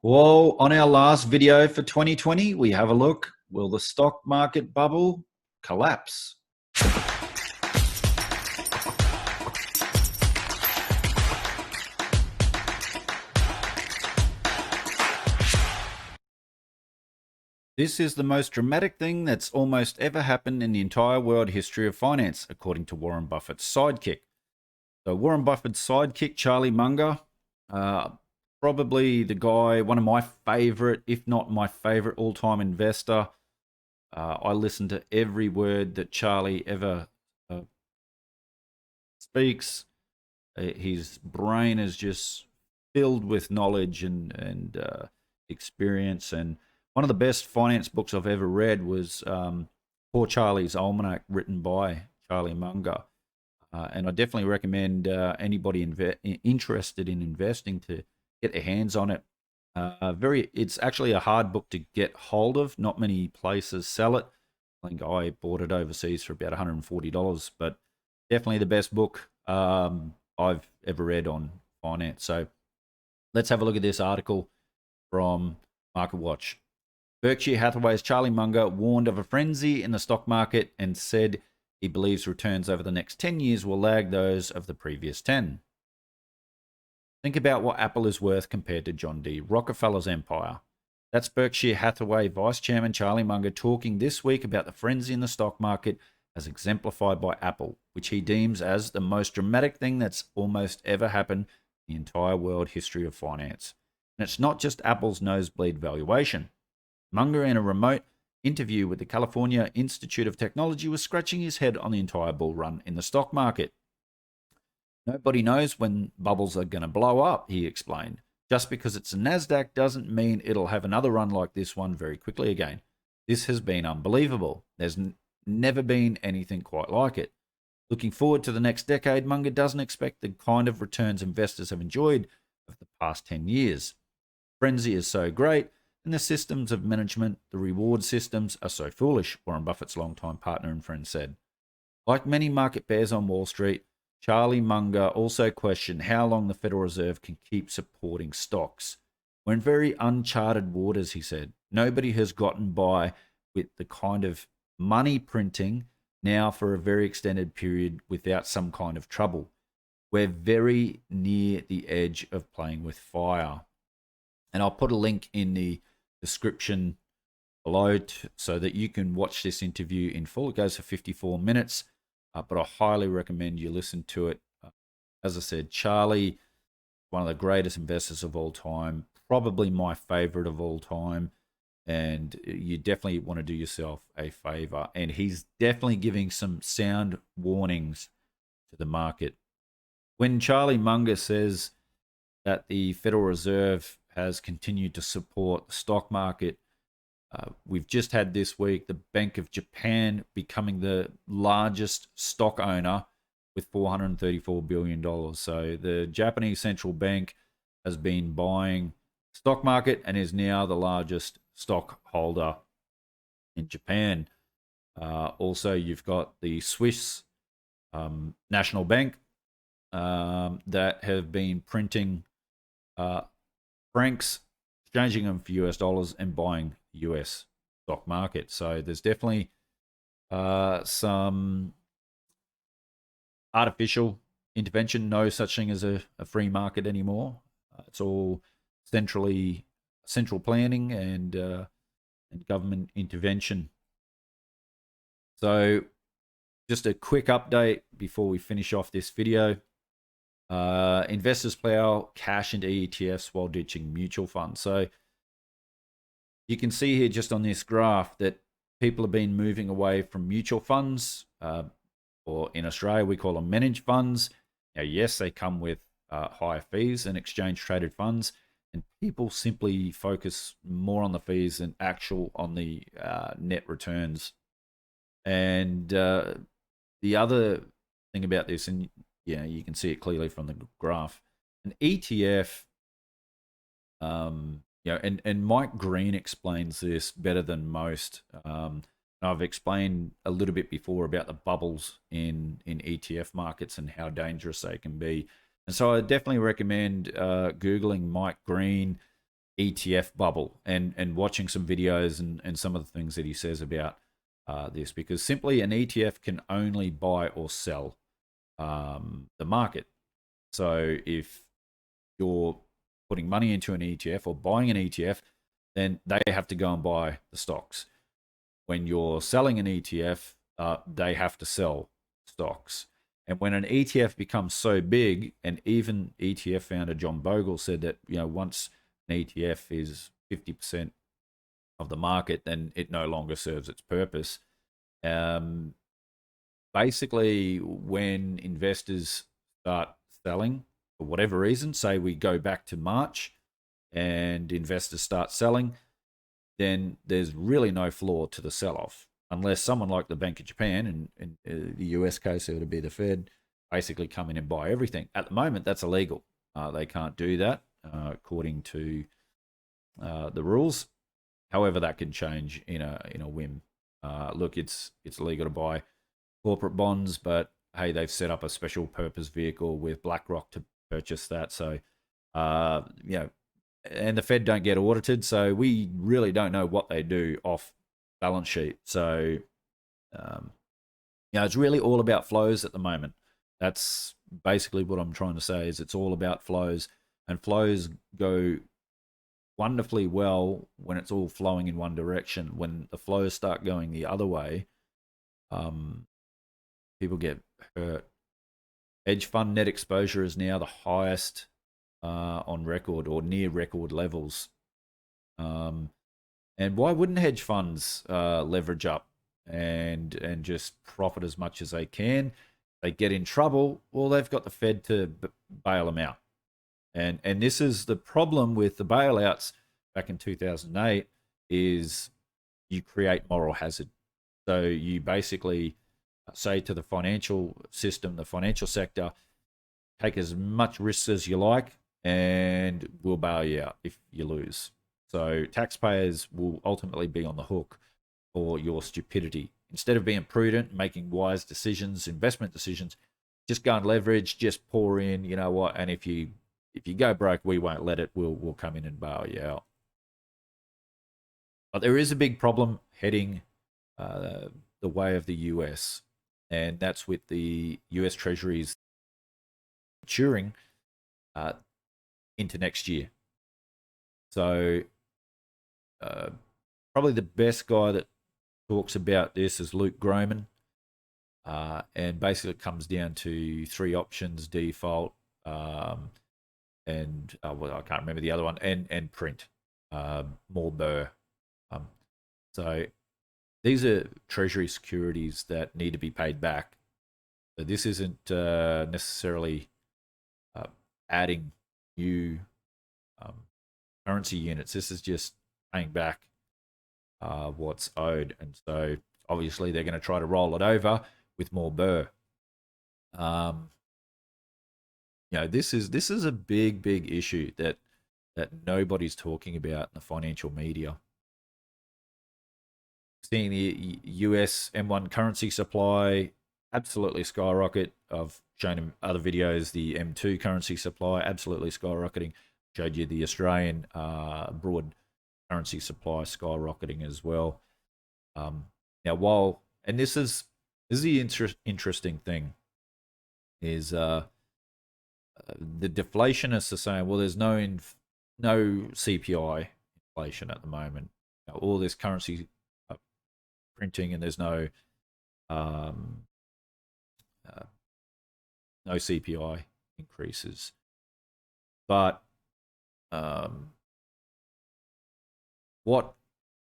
Well, on our last video for 2020, we have a look. Will the stock market bubble collapse? This is the most dramatic thing that's almost ever happened in the entire world history of finance, according to Warren Buffett's sidekick. So Warren Buffett's sidekick, Charlie Munger, probably the guy, one of my favorite, if not my favorite all-time investor. I listen to every word that Charlie ever speaks. His brain is just filled with knowledge and experience. And one of the best finance books I've ever read was Poor Charlie's Almanac, written by Charlie Munger. And I definitely recommend anybody interested in investing to get their hands on it. It's actually a hard book to get hold of. Not many places sell it. I think I bought it overseas for about $140, but definitely the best book I've ever read on finance. So let's have a look at this article from MarketWatch. Berkshire Hathaway's Charlie Munger warned of a frenzy in the stock market and said he believes returns over the next 10 years will lag those of the previous 10. Think about what Apple is worth compared to John D. Rockefeller's empire. That's Berkshire Hathaway Vice Chairman Charlie Munger talking this week about the frenzy in the stock market as exemplified by Apple, which he deems as the most dramatic thing that's almost ever happened in the entire world history of finance. And it's not just Apple's nosebleed valuation. Munger, in a remote interview with the California Institute of Technology, was scratching his head on the entire bull run in the stock market. Nobody knows when bubbles are going to blow up, he explained. Just because it's a NASDAQ doesn't mean it'll have another run like this one very quickly again. This has been unbelievable. There's never been anything quite like it. Looking forward to the next decade, Munger doesn't expect the kind of returns investors have enjoyed over the past 10 years. Frenzy is so great, and the systems of management, the reward systems, are so foolish, Warren Buffett's longtime partner and friend said. Like many market bears on Wall Street, Charlie Munger also questioned how long the Federal Reserve can keep supporting stocks. We're in very uncharted waters, he said. Nobody has gotten by with the kind of money printing now for a very extended period without some kind of trouble. We're very near the edge of playing with fire. And I'll put a link in the description below so that you can watch this interview in full. It goes for 54 minutes, but I highly recommend you listen to it. As I said, Charlie, one of the greatest investors of all time, probably my favorite of all time, and you definitely want to do yourself a favor. And he's definitely giving some sound warnings to the market. When Charlie Munger says that the Federal Reserve has continued to support the stock market, we've just had this week the Bank of Japan becoming the largest stock owner with $434 billion. So the Japanese central bank has been buying stock market and is now the largest stock holder in Japan. Also, you've got the Swiss National Bank that have been printing francs, exchanging them for US dollars and buying US stock market. So there's definitely some artificial intervention. No such thing as a free market anymore. It's all central planning and government intervention. So just a quick update before we finish off this video. Investors plow cash into ETFs while ditching mutual funds. So you can see here just on this graph that people have been moving away from mutual funds, or in Australia we call them managed funds. Now, yes, they come with higher fees than exchange traded funds, and people simply focus more on the fees than actual on the net returns. And the other thing about this, and you can see it clearly from the graph, an ETF, and Mike Green explains this better than most. I've explained a little bit before about the bubbles in ETF markets and how dangerous they can be. And so I definitely recommend Googling Mike Green. ETF bubble, and watching some videos and some of the things that he says about this, because simply an ETF can only buy or sell the market. So if you're putting money into an ETF or buying an ETF, then they have to go and buy the stocks. When you're selling an ETF, they have to sell stocks. And when an ETF becomes so big, and even ETF founder John Bogle said that, once an ETF is 50% of the market, then it no longer serves its purpose. Um, Basically, when investors start selling for whatever reason, say we go back to March and investors start selling, then there's really no floor to the sell-off, unless someone like the Bank of Japan, and in the US case, it would be the Fed, basically come in and buy everything. At the moment, that's illegal. They can't do that according to the rules. However, that can change in a whim. Look, it's illegal to buy corporate bonds, but hey, they've set up a special purpose vehicle with BlackRock to purchase that. So, and the Fed don't get audited, so we really don't know what they do off balance sheet. So, it's really all about flows at the moment. That's basically what I'm trying to say. Is it's all about flows, and flows go wonderfully well when it's all flowing in one direction. When the flows start going the other way, people get hurt. Hedge fund net exposure is now the highest on record, or near record levels. And why wouldn't hedge funds leverage up and just profit as much as they can? They get in trouble, well, they've got the Fed to bail them out. And this is the problem with the bailouts back in 2008, is you create moral hazard. So you basically say to the financial system, the financial sector, take as much risks as you like, and we'll bail you out if you lose. So taxpayers will ultimately be on the hook for your stupidity. Instead of being prudent, making wise decisions, investment decisions, just go and leverage, just pour in, you know what, and if you go broke, we won't let it. We'll come in and bail you out. But there is a big problem heading the way of the US, and that's with the US Treasuries maturing into next year. So probably the best guy that talks about this is Luke Gromen, and basically it comes down to three options: default, and well, I can't remember the other one, and print, more burr. So these are treasury securities that need to be paid back. So this isn't necessarily adding new currency units. This is just paying back what's owed, and so obviously they're going to try to roll it over with more burr. This is a big issue that nobody's talking about in the financial media. Seeing the US M1 currency supply absolutely skyrocket. I've shown in other videos the M2 currency supply absolutely skyrocketing. Showed you the Australian broad currency supply skyrocketing as well. Now, this is the interesting thing, is the deflationists are saying, well, there's no CPI inflation at the moment. All this currency printing, and there's no CPI increases. But what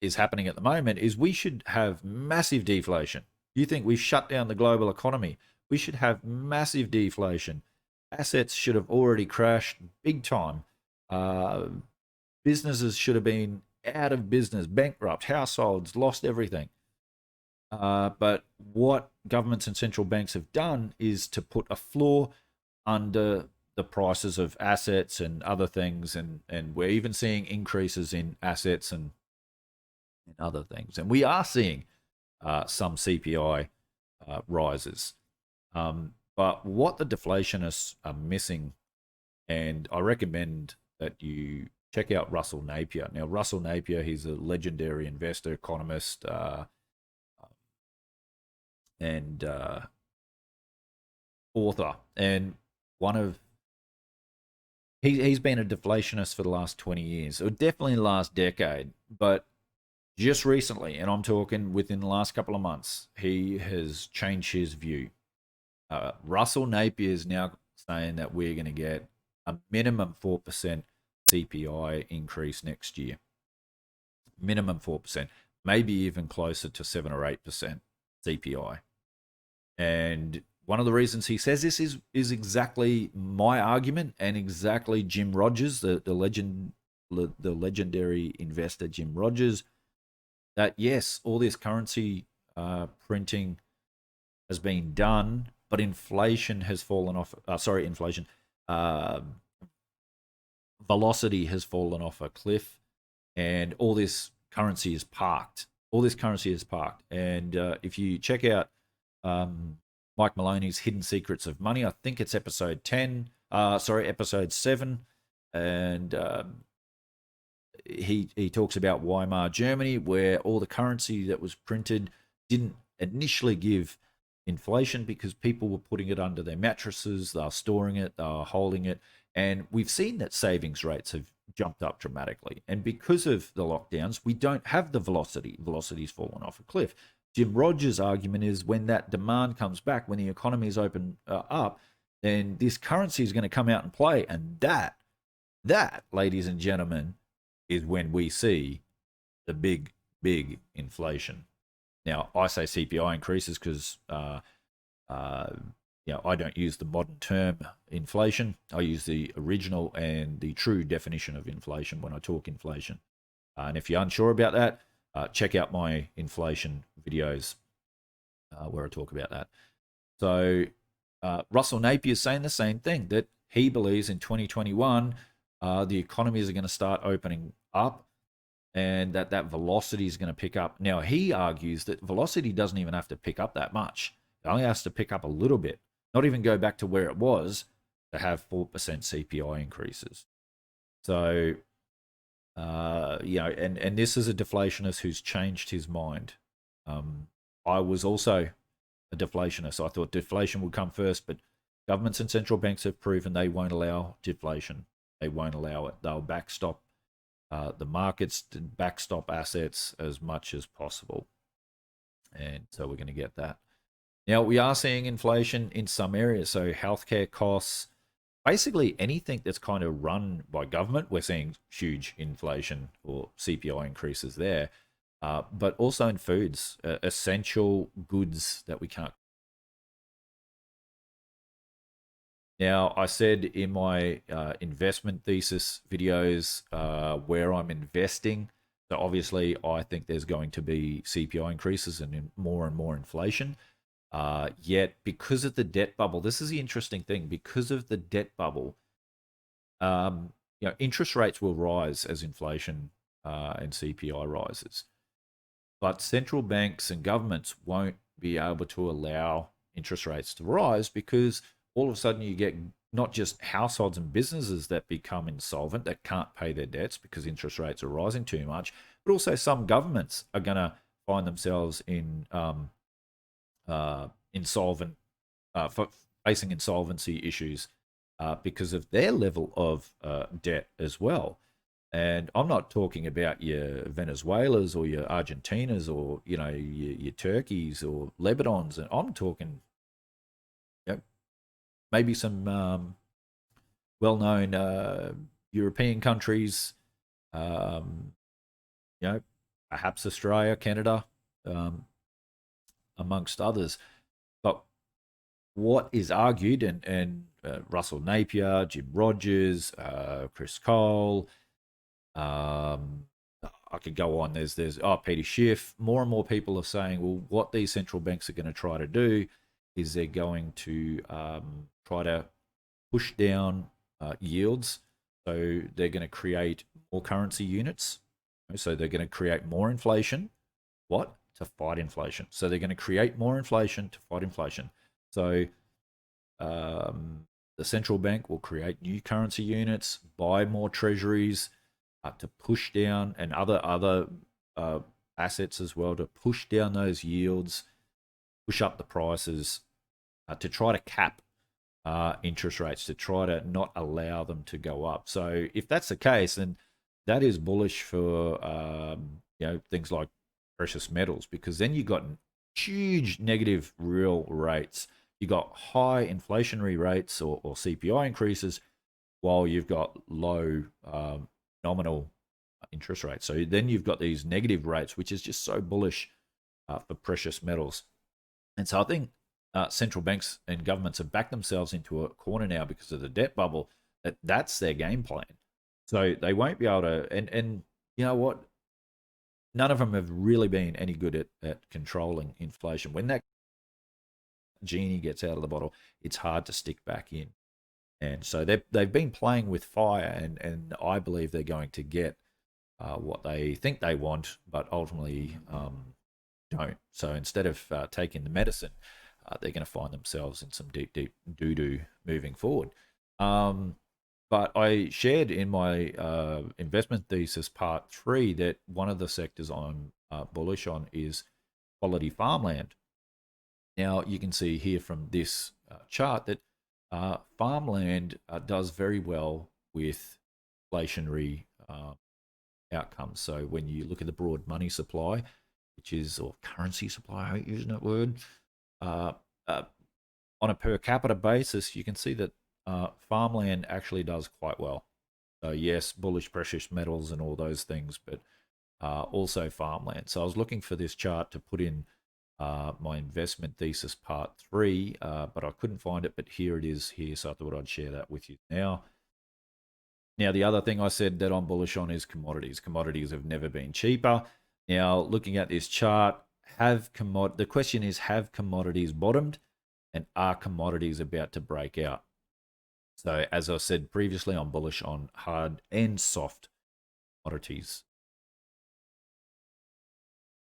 is happening at the moment is we should have massive deflation. You think we've shut down the global economy? We should have massive deflation. Assets should have already crashed big time. Businesses should have been out of business, bankrupt, households lost everything. But what governments and central banks have done is to put a floor under the prices of assets and other things, and we're even seeing increases in assets and other things. And we are seeing some CPI rises. But what the deflationists are missing, and I recommend that you check out Russell Napier. Now, Russell Napier, he's a legendary investor, economist, and author, and one of he's been a deflationist for the last 20 years, or definitely the last decade, but just recently, and I'm talking within the last couple of months, he has changed his view. Russell Napier is now saying that we're going to get a minimum 4% CPI increase next year. Minimum 4%, maybe even closer to 7 or 8% CPI. And one of the reasons he says this is exactly my argument, and exactly Jim Rogers, the legendary investor Jim Rogers, that yes, all this currency printing has been done, but inflation has fallen off. Inflation velocity has fallen off a cliff, and all this currency is parked. All this currency is parked. And if you check out Mike Maloney's Hidden Secrets of Money, I think it's episode 10. Episode 7, and he talks about Weimar Germany, where all the currency that was printed didn't initially give inflation because people were putting it under their mattresses, they were storing it, they were holding it, and we've seen that savings rates have jumped up dramatically. And because of the lockdowns, we don't have the velocity. Velocity's fallen off a cliff. Jim Rogers' argument is when that demand comes back, when the economy is open up, then this currency is going to come out and play, and that, ladies and gentlemen, is when we see the big inflation. Now, I say CPI increases because I don't use the modern term inflation. I use the original and the true definition of inflation when I talk inflation. And if you're unsure about that, check out my inflation videos where I talk about that. So Russell Napier is saying the same thing, that he believes in 2021 the economies are going to start opening up, and that velocity is going to pick up. Now, he argues that velocity doesn't even have to pick up that much. It only has to pick up a little bit, not even go back to where it was, to have 4% CPI increases. So, and this is a deflationist who's changed his mind. I was also a deflationist. I thought deflation would come first, but governments and central banks have proven they won't allow deflation. They won't allow it. They'll backstop the markets, to backstop assets as much as possible. And so we're going to get that. Now, we are seeing inflation in some areas. So healthcare costs, basically anything that's kind of run by government, we're seeing huge inflation or CPI increases there. But also in foods, essential goods that we can't. Now, I said in my investment thesis videos where I'm investing, so obviously I think there's going to be CPI increases and more inflation. Yet, because of the debt bubble, this is the interesting thing, because of the debt bubble, interest rates will rise as inflation and CPI rises. But central banks and governments won't be able to allow interest rates to rise, because all of a sudden you get not just households and businesses that become insolvent, that can't pay their debts because interest rates are rising too much, but also some governments are going to find themselves in facing insolvency issues because of their level of debt as well. And I'm not talking about your Venezuelas or your Argentinas or your Turkeys or Lebanons, and I'm talking maybe some well-known European countries, perhaps Australia, Canada, amongst others. But what is argued, and Russell Napier, Jim Rogers, Chris Cole, I could go on. There's Peter Schiff. More and more people are saying, well, what these central banks are going to try to do is they're going to try to push down yields. So they're going to create more currency units. So they're going to create more inflation. What? To fight inflation. So they're going to create more inflation to fight inflation. So the central bank will create new currency units, buy more treasuries, to push down, and other assets as well, to push down those yields, push up the prices, to try to cap interest rates, to try to not allow them to go up. So if that's the case, then that is bullish for things like precious metals, because then you got huge negative real rates. You got high inflationary rates or CPI increases, while you've got low nominal interest rates. So then you've got these negative rates, which is just so bullish for precious metals. And so I think central banks and governments have backed themselves into a corner now because of the debt bubble. That's their game plan. So they won't be able to. And you know what? None of them have really been any good at controlling inflation. When that genie gets out of the bottle, it's hard to stick back in. And so they've been playing with fire, and I believe they're going to get what they think they want, but ultimately don't. So instead of taking the medicine, they're going to find themselves in some deep doo-doo moving forward. But I shared in my investment thesis part 3 that one of the sectors I'm bullish on is quality farmland. Now, you can see here from this chart that farmland does very well with inflationary outcomes. So when you look at the broad money supply, which is, or currency supply, I hate using that word, on a per capita basis, you can see that farmland actually does quite well. So yes, bullish precious metals and all those things, but also farmland. So I was looking for this chart to put in my investment thesis part 3, but I couldn't find it, but here it is here, so I thought I'd share that with you now. Now, the other thing I said that I'm bullish on is commodities. Commodities have never been cheaper. Now, looking at this chart, the question is, have commodities bottomed, and are commodities about to break out? So, as I said previously, I'm bullish on hard and soft commodities.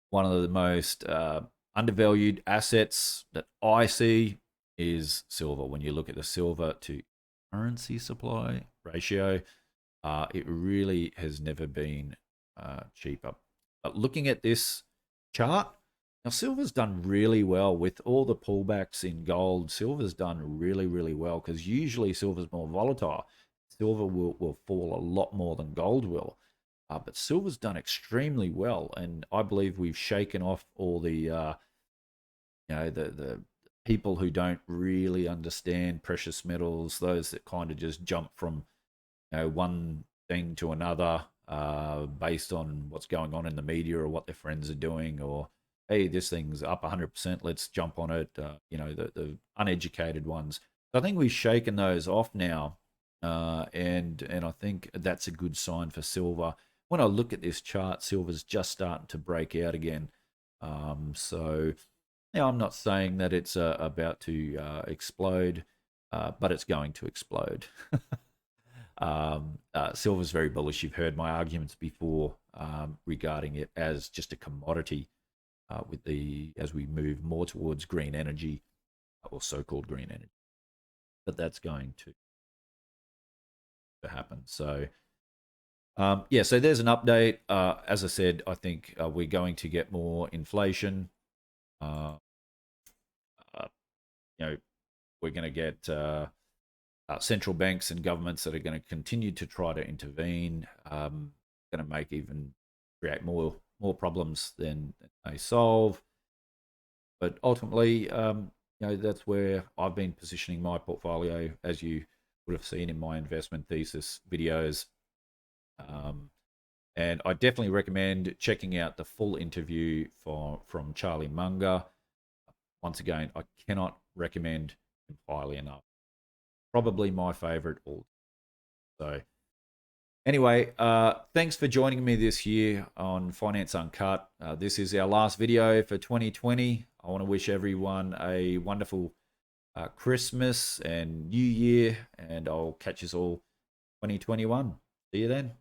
One of the most undervalued assets that I see is silver. When you look at the silver to currency supply ratio, it really has never been cheaper. But looking at this chart, now silver's done really well with all the pullbacks in gold. Silver's done really, really well, because usually silver's more volatile. Silver will fall a lot more than gold will. But silver's done extremely well, and I believe we've shaken off all the the people who don't really understand precious metals, those that kind of just jump from one thing to another based on what's going on in the media or what their friends are doing, or hey, this thing's up 100%, let's jump on it. The uneducated ones. So I think we've shaken those off now, and I think that's a good sign for silver. When I look at this chart, silver's just starting to break out again. So I'm not saying that it's about to explode, but it's going to explode. Silver's very bullish. You've heard my arguments before regarding it as just a commodity as we move more towards green energy, or so-called green energy. But that's going to happen. So so there's an update. As I said, I think we're going to get more inflation. We're going to get central banks and governments that are going to continue to try to intervene, going to create more problems than they solve. But ultimately, that's where I've been positioning my portfolio, as you would have seen in my investment thesis videos. And I definitely recommend checking out the full interview from Charlie Munger. Once again, I cannot recommend him highly enough. Probably my favorite all. So anyway, thanks for joining me this year on Finance Uncut. This is our last video for 2020. I want to wish everyone a wonderful Christmas and New Year, and I'll catch us all 2021. See you then.